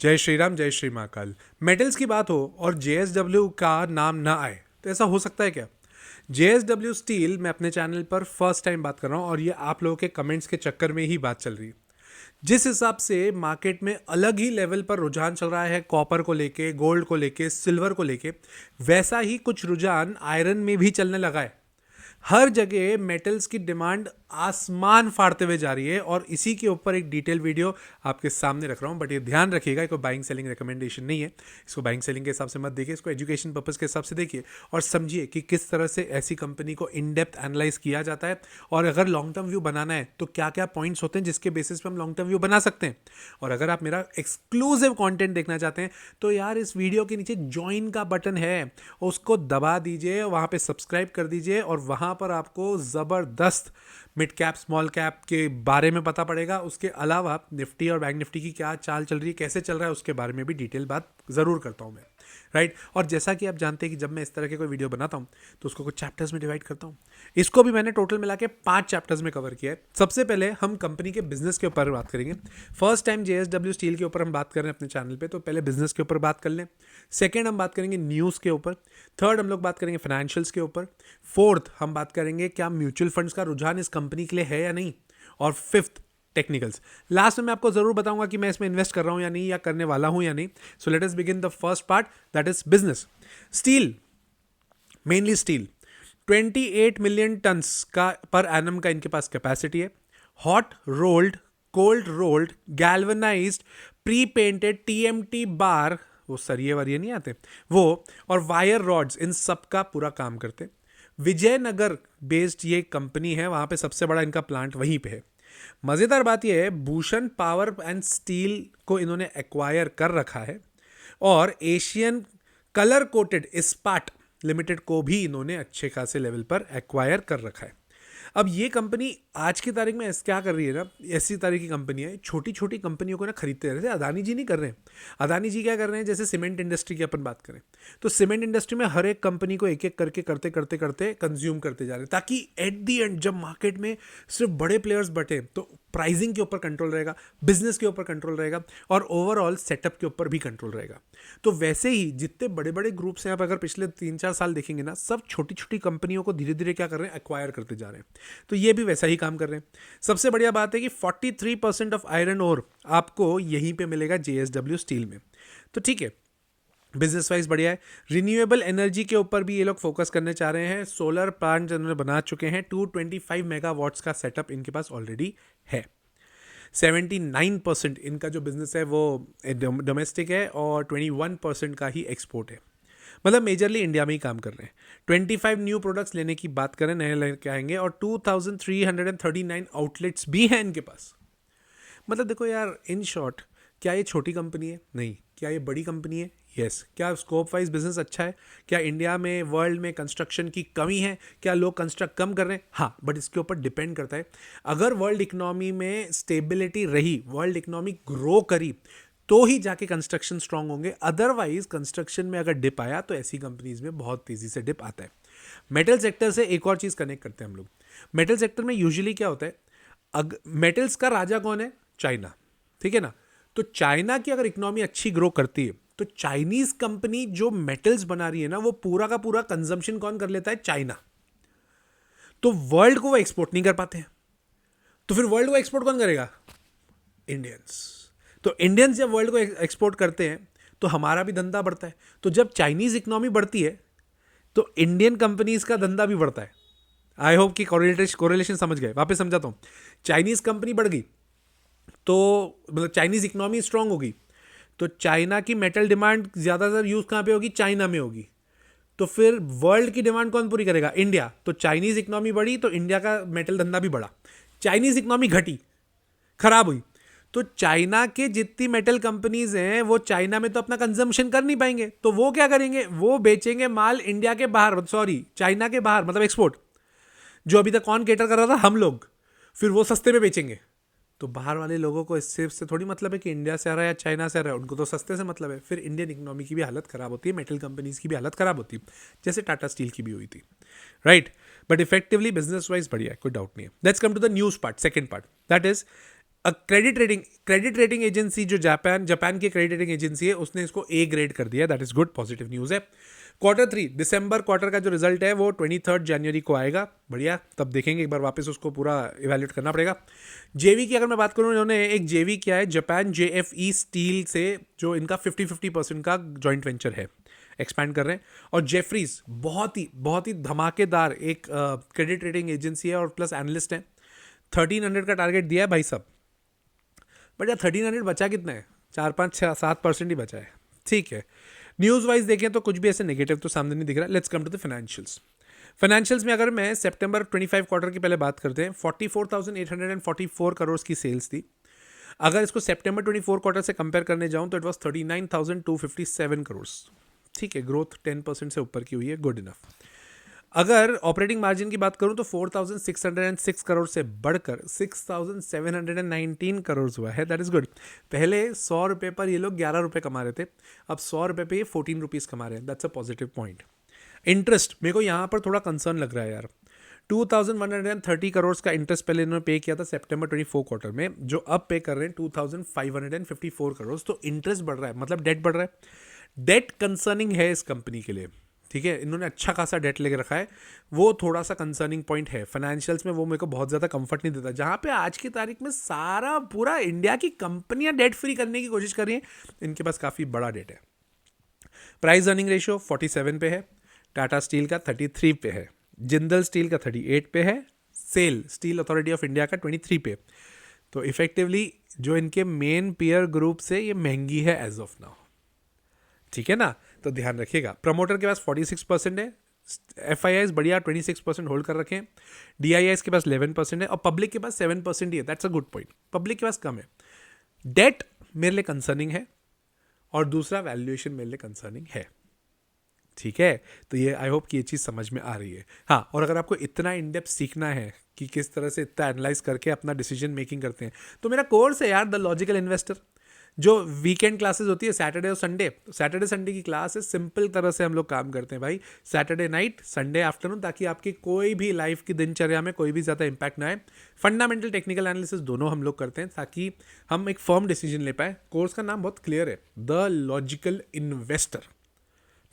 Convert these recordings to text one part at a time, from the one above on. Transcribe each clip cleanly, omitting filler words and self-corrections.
जय श्री राम, जय श्री महाकाल। मेटल्स की बात हो और जेएसडब्ल्यू का नाम ना आए तो ऐसा हो सकता है क्या? जेएसडब्ल्यू स्टील मैं अपने चैनल पर फर्स्ट टाइम बात कर रहा हूँ और ये आप लोगों के कमेंट्स के चक्कर में ही बात चल रही है। जिस हिसाब से मार्केट में अलग ही लेवल पर रुझान चल रहा है कॉपर को लेके, गोल्ड को लेके, सिल्वर को लेके, वैसा ही कुछ रुझान आयरन में भी चलने लगा है। हर जगह मेटल्स की डिमांड आसमान फाड़ते हुए जा रही है और इसी के ऊपर एक डिटेल वीडियो आपके सामने रख रहा हूं। बट ये ध्यान रखिएगा, कोई बाइंग सेलिंग रिकमेंडेशन नहीं है। इसको बाइंग सेलिंग के हिसाब से मत देखिए, इसको एजुकेशन पर्पस के हिसाब से देखिए और समझिए कि किस तरह से ऐसी कंपनी को इन डेप्थ एनालाइज किया जाता है और अगर लॉन्ग टर्म व्यू बनाना है तो क्या क्या पॉइंट्स होते हैं जिसके बेसिस पे हम लॉन्ग टर्म व्यू बना सकते हैं। और अगर आप मेरा एक्सक्लूसिव कंटेंट देखना चाहते हैं तो यार इस वीडियो के नीचे ज्वाइन का बटन है, उसको दबा दीजिए, वहाँ पे सब्सक्राइब कर दीजिए और वहाँ पर आपको ज़बरदस्त मिड कैप स्मॉल कैप के बारे में पता पड़ेगा। उसके अलावा निफ्टी और बैंक निफ्टी की क्या चाल चल रही है, कैसे चल रहा है, उसके बारे में भी डिटेल बात ज़रूर करता हूँ मैं, राइट। और जैसा कि आप जानते हैं कि जब मैं इस तरह के कोई वीडियो बनाता हूँ तो उसको कुछ चैप्टर्स में डिवाइड करता हूँ। इसको भी मैंने टोटल मिला के 5 चैप्टर्स में कवर किया है। सबसे पहले हम कंपनी के बिजनेस के ऊपर बात करेंगे। फर्स्ट टाइम जेएसडब्ल्यू स्टील के ऊपर हम बात कर रहे हैं अपने चैनल पे, तो पहले बिजनेस के ऊपर बात कर लें। सेकेंड हम बात करेंगे न्यूज़ के ऊपर। थर्ड हम लोग बात करेंगे फाइनेंशियल्स के ऊपर। फोर्थ हम बात करेंगे क्या म्यूचुअल फंड्स का रुझान इस कंपनी के लिए है या नहीं। और फिफ्थ टेक्निकल्स। लास्ट में मैं आपको जरूर बताऊंगा कि मैं इसमें इन्वेस्ट कर रहा हूं या नहीं, या करने वाला हूं या नहीं। So let us begin the first part, that is business. Steel, mainly steel 28 million turns का पर एनम का इनके पास कैपेसिटी है। Hot rolled, cold rolled, galvanised, pre painted TMT बार, वो सरिये वरिये नहीं आते वो, और वायर रॉड्स, इन सब का पूरा काम करते। विजयनगर बेस्ड ये कंपनी है, वहां पे सबसे बड़ा इनका प्लांट वहीं पे है। मज़ेदार बात यह है, भूषण पावर एंड स्टील को इन्होंने एक्वायर कर रखा है और Asian colour coated Ispat limited को भी इन्होंने अच्छे खासे लेवल पर एक्वायर कर रखा है। अब ये कंपनी आज की तारीख में क्या कर रही है ना, ऐसी तरह की कंपनी है, छोटी छोटी कंपनियों को ना खरीदते रहे थे। अदानी जी नहीं कर रहे हैं। अदानी जी क्या कर रहे हैं, जैसे सीमेंट इंडस्ट्री की अपन बात करें तो सीमेंट इंडस्ट्री में हर एक कंपनी को एक एक करके करते करते करते कंज्यूम करते जा रहे हैं, ताकि एट दी एंड जब मार्केट में सिर्फ बड़े प्लेयर्स बटे तो प्राइसिंग के ऊपर कंट्रोल रहेगा, बिजनेस के ऊपर कंट्रोल रहेगा और ओवरऑल सेटअप के ऊपर भी कंट्रोल रहेगा। तो वैसे ही जितने बड़े बड़े ग्रुप्स हैं, आप अगर पिछले 3-4 साल देखेंगे ना, सब छोटी छोटी कंपनियों को धीरे धीरे क्या कर रहे हैं, एक्वायर करते जा रहे हैं। तो ये भी वैसा ही काम कर रहे हैं। सबसे बढ़िया बात है कि 43% ऑफ आयरन ओर आपको यहीं पे मिलेगा जेएसडब्ल्यू स्टील में। तो ठीक है, बिजनेस वाइज बढ़िया है। रिन्यूएबल एनर्जी के ऊपर भी ये लोग फोकस करने चाह रहे हैं। सोलर प्लांट इन्होंने बना चुके हैं, 225 मेगावाट्स का सेटअप इनके पास ऑलरेडी है। 79% इनका जो बिजनेस है वो डोमेस्टिक है और 21% का ही एक्सपोर्ट है। मतलब मेजरली इंडिया में ही काम कर रहे हैं। 25 न्यू प्रोडक्ट्स लेने की बात करें, नए लेके आएंगे और 2339 आउटलेट्स भी हैं इनके पास। मतलब देखो यार, इन शॉर्ट, क्या ये छोटी कंपनी है? नहीं। क्या ये बड़ी कंपनी है? यस। क्या स्कोप वाइज बिजनेस अच्छा है? क्या इंडिया में, वर्ल्ड में कंस्ट्रक्शन की कमी है? क्या लोग कंस्ट्रक्ट कम कर रहे हैं? हाँ, बट इसके ऊपर डिपेंड करता है। अगर वर्ल्ड इकोनॉमी में स्टेबिलिटी रही, वर्ल्ड इकोनॉमी ग्रो करी, तो ही जाके कंस्ट्रक्शन स्ट्रांग होंगे। अदरवाइज कंस्ट्रक्शन में अगर डिप आया तो ऐसी कंपनीज में बहुत तेजी से डिप आता है। मेटल सेक्टर से एक और चीज कनेक्ट करते हैं हम लोग। मेटल सेक्टर में यूजुअली क्या होता है, मेटल्स का राजा कौन है? चाइना, ठीक है ना। तो चाइना की अगर इकोनॉमी अच्छी ग्रो करती है तो चाइनीज कंपनी जो मेटल्स बना रही है ना, वो पूरा का पूरा कंजम्पशन कौन कर लेता है? चाइना। तो वर्ल्ड को वो एक्सपोर्ट नहीं कर पाते हैं, तो फिर वर्ल्ड को एक्सपोर्ट कौन करेगा? इंडियंस। तो इंडियंस जब वर्ल्ड को एक्सपोर्ट करते हैं तो हमारा भी धंधा बढ़ता है। तो जब चाइनीज इकोनॉमी बढ़ती है तो इंडियन कंपनीज का धंधा भी बढ़ता है। आई होप कि कोरिलेशन समझ गए। वापस समझाता हूं। चाइनीज कंपनी बढ़ गई तो मतलब चाइनीज इकोनॉमी स्ट्रांग होगी, तो चाइना की मेटल डिमांड ज़्यादातर यूज़ कहाँ पे होगी? चाइना में होगी। तो फिर वर्ल्ड की डिमांड कौन पूरी करेगा? इंडिया। तो चाइनीज इकोनॉमी बढ़ी तो इंडिया का मेटल धंधा भी बढ़ा। चाइनीज इकोनॉमी घटी, खराब हुई, तो चाइना के जितनी मेटल कंपनीज हैं वो चाइना में तो अपना कंजम्पशन कर नहीं पाएंगे, तो वो क्या करेंगे? वो बेचेंगे माल इंडिया के बाहर, सॉरी चाइना के बाहर, मतलब एक्सपोर्ट। जो अभी तक कौन केटर कर रहा था? हम लोग। फिर वो सस्ते में बेचेंगे। तो बाहर वाले लोगों को इससे से थोड़ी मतलब है कि इंडिया से आ रहा है या चाइना से आ रहा है, उनको तो सस्ते से मतलब है। फिर इंडियन इकोनॉमी की भी हालत खराब होती है, मेटल कंपनीज की भी हालत खराब होती है, जैसे टाटा स्टील की भी हुई थी, right. But effectively business wise बढ़िया है, कोई डाउट नहीं है। Let's come to the news part, second part, that is credit rating agency जो जापान की क्रेडिट रेटिंग एजेंसी है उसने इसको ए ग्रेड कर दिया, that is good, positive news है। Q3 दिसंबर क्वार्टर का जो रिजल्ट है वो 23 जनवरी को आएगा, बढ़िया, तब देखेंगे, एक बार वापस उसको पूरा इवेल्यूएट करना पड़ेगा। जेवी की अगर मैं बात करूँ, इन्होंने एक जेवी किया है जापान JFE स्टील से, जो इनका 50-50% का जॉइंट वेंचर है, एक्सपैंड कर रहे हैं। और जेफरीज बहुत ही धमाकेदार एक क्रेडिट रेटिंग एजेंसी है और प्लस एनालिस्ट है, 1300 का टारगेट दिया है भाई साहब। बट यार 1300 बचा कितना है, 4-5-6-7% ही बचा है, ठीक है। न्यूज़ वाइज देखें तो कुछ भी ऐसे नेगेटिव तो सामने नहीं दिख रहा। Let's come to the financials में अगर मैं सितंबर 25 क्वार्टर की पहले बात करते हैं, 44,844 करोड़ की सेल्स थी। अगर इसको सितंबर 24 क्वार्टर से कंपेयर करने जाऊं तो इट वाज 39,257 करोड़, ठीक है, ग्रोथ 10% से ऊपर की हुई है, गुड इनफ। अगर ऑपरेटिंग मार्जिन की बात करूं तो 4,606 करोड़ से बढ़कर 6,719 करोड़ हुआ है, दैट इज गुड। पहले 100 रुपये पर ये लोग 11 रुपये कमा रहे थे, अब 100 रुपये पे ये 14 रुपीज़ कमा रहे हैं, that's a positive point. Interest मेरे को यहाँ पर थोड़ा कंसर्न लग रहा है यार, 2,130 करोड़ का इंटरेस्ट पहले इन्होंने पे किया था सितंबर 24 क्वार्टर में, जो अब पे कर रहे हैं 2,554 करोड़, तो इंटरेस्ट बढ़ रहा है, मतलब डेट बढ़ रहा है। डेट कंसर्निंग है इस कंपनी के लिए, ठीक है, इन्होंने अच्छा खासा डेट लेके रखा है, वो थोड़ा सा कंसर्निंग पॉइंट है। फाइनेंशियल्स में वो मेरे को बहुत ज़्यादा कंफर्ट नहीं देता, जहाँ पे आज की तारीख में सारा पूरा इंडिया की कंपनियां डेट फ्री करने की कोशिश कर रही हैं, इनके पास काफ़ी बड़ा डेट है। प्राइस अर्निंग रेशियो 47 पे है, टाटा स्टील का 33 पे है, जिंदल स्टील का 38 पे है, SAIL steel authority of India का 23 पे। तो इफेक्टिवली जो इनके मेन पीयर ग्रुप से ये महंगी है एज ऑफ नाउ, ठीक है ना, तो ध्यान रखिएगा। प्रमोटर के पास 46% है, FIIs बढ़िया 26% होल्ड कर रखे हैं, DIIs के पास 11% है और पब्लिक के पास 7% ही है, that's a good point, public के पास कम है। डेट मेरे लिए कंसर्निंग है और दूसरा वैल्यूएशन मेरे लिए कंसर्निंग है, ठीक है। तो ये आई होप कि ये चीज़ समझ में आ रही है। हाँ, और अगर आपको इतना इन डेप्थ सीखना है कि किस तरह से इतना एनालाइज करके अपना डिसीजन मेकिंग करते हैं, तो मेरा कोर्स है यार द लॉजिकल इन्वेस्टर, जो वीकेंड क्लासेस होती है सैटरडे और संडे। सैटरडे संडे की क्लास है, सिंपल तरह से हम लोग काम करते हैं भाई, सैटरडे नाइट संडे आफ्टरनून, ताकि आपकी कोई भी लाइफ की दिनचर्या में कोई भी ज़्यादा इंपैक्ट ना आए। फंडामेंटल टेक्निकल एनालिसिस दोनों हम लोग करते हैं ताकि हम एक फर्म डिसीजन ले पाए। कोर्स का नाम बहुत क्लियर है, द लॉजिकल इन्वेस्टर,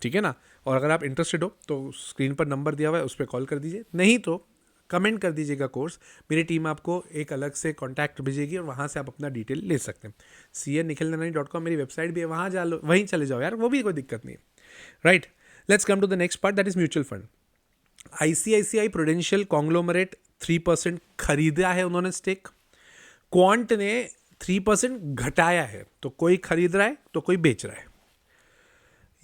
ठीक है ना। और अगर आप इंटरेस्टेड हो तो स्क्रीन पर नंबर दिया हुआ है, उस पर कॉल कर दीजिए, नहीं तो कमेंट कर दीजिएगा कोर्स, मेरी टीम आपको एक अलग से कॉन्टैक्ट भेजेगी और वहाँ से आप अपना डिटेल ले सकते हैं। cnikhilnanani.com मेरी वेबसाइट भी है, वहाँ जा लो, वहीं चले जाओ यार, वो भी कोई दिक्कत नहीं है, right. Let's come to the next part, that is mutual fund. ICICI Prudential conglomerate 3% खरीदा है उन्होंने स्टेक, क्वांट ने 3% घटाया है, तो कोई खरीद रहा है तो कोई बेच रहा है।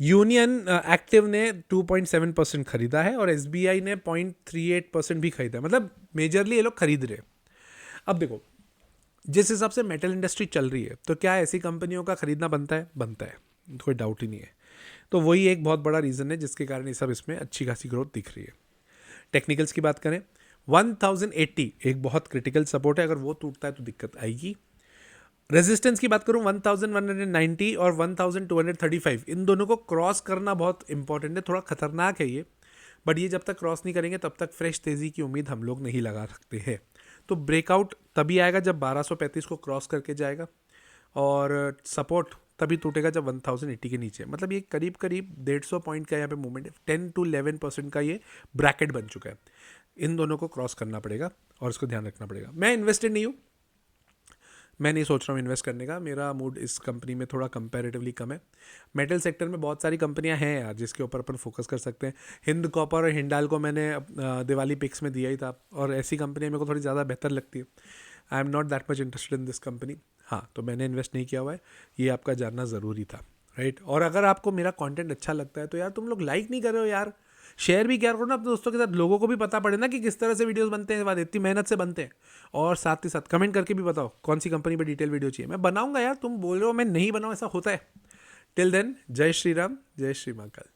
यूनियन एक्टिव ने 2.7% खरीदा है और SBI ने 0.38% भी खरीदा है, मतलब मेजरली ये लोग खरीद रहे हैं। अब देखो, जिस हिसाब से मेटल इंडस्ट्री चल रही है, तो क्या ऐसी कंपनियों का खरीदना बनता है, बनता है, कोई डाउट ही नहीं है। तो वही एक बहुत बड़ा रीज़न है जिसके कारण ये सब इसमें अच्छी खासी ग्रोथ दिख रही है। टेक्निकल्स की बात करें, 1080 एक बहुत क्रिटिकल सपोर्ट है, अगर वो टूटता है तो दिक्कत आएगी। रेजिस्टेंस की बात करूं 1190 और 1235, इन दोनों को क्रॉस करना बहुत इंपॉर्टेंट है, थोड़ा खतरनाक है ये, बट ये जब तक क्रॉस नहीं करेंगे तब तक फ्रेश तेज़ी की उम्मीद हम लोग नहीं लगा सकते हैं। तो ब्रेकआउट तभी आएगा जब 1235 को क्रॉस करके जाएगा, और सपोर्ट तभी टूटेगा जब 1080 के नीचे, मतलब ये करीब करीब 150 पॉइंट का यहाँ पे मूवमेंट है, 10 to 11% का ये ब्रैकेट बन चुका है। इन दोनों को क्रॉस करना पड़ेगा और इसको ध्यान रखना पड़ेगा। मैं इन्वेस्टेड नहीं हूँ, मैं नहीं सोच रहा हूँ इन्वेस्ट करने का, मेरा मूड इस कंपनी में थोड़ा कंपैरेटिवली कम है। मेटल सेक्टर में बहुत सारी कंपनियां हैं यार जिसके ऊपर अपन फोकस कर सकते हैं। हिंद कॉपर और हिंडाल को मैंने दिवाली पिक्स में दिया ही था, और ऐसी कंपनियां मेरे को थोड़ी ज़्यादा बेहतर लगती है। I am not that much interested in this company. हाँ, तो मैंने इन्वेस्ट नहीं किया हुआ है, ये आपका जानना ज़रूरी था, राइट। और अगर आपको मेरा कंटेंट अच्छा लगता है तो यार तुम लोग लाइक नहीं कर रहे हो यार, शेयर भी क्या करो ना अपने दोस्तों के साथ, लोगों को भी पता पड़े ना कि किस तरह से वीडियोस बनते हैं, बाद इतनी मेहनत से बनते हैं। और साथ ही साथ कमेंट करके भी बताओ कौन सी कंपनी पे डिटेल वीडियो चाहिए, मैं बनाऊंगा यार। तुम बोल रहे हो मैं नहीं बनाऊँ, ऐसा होता है। टिल देन, जय श्री राम, जय श्री महाकाल।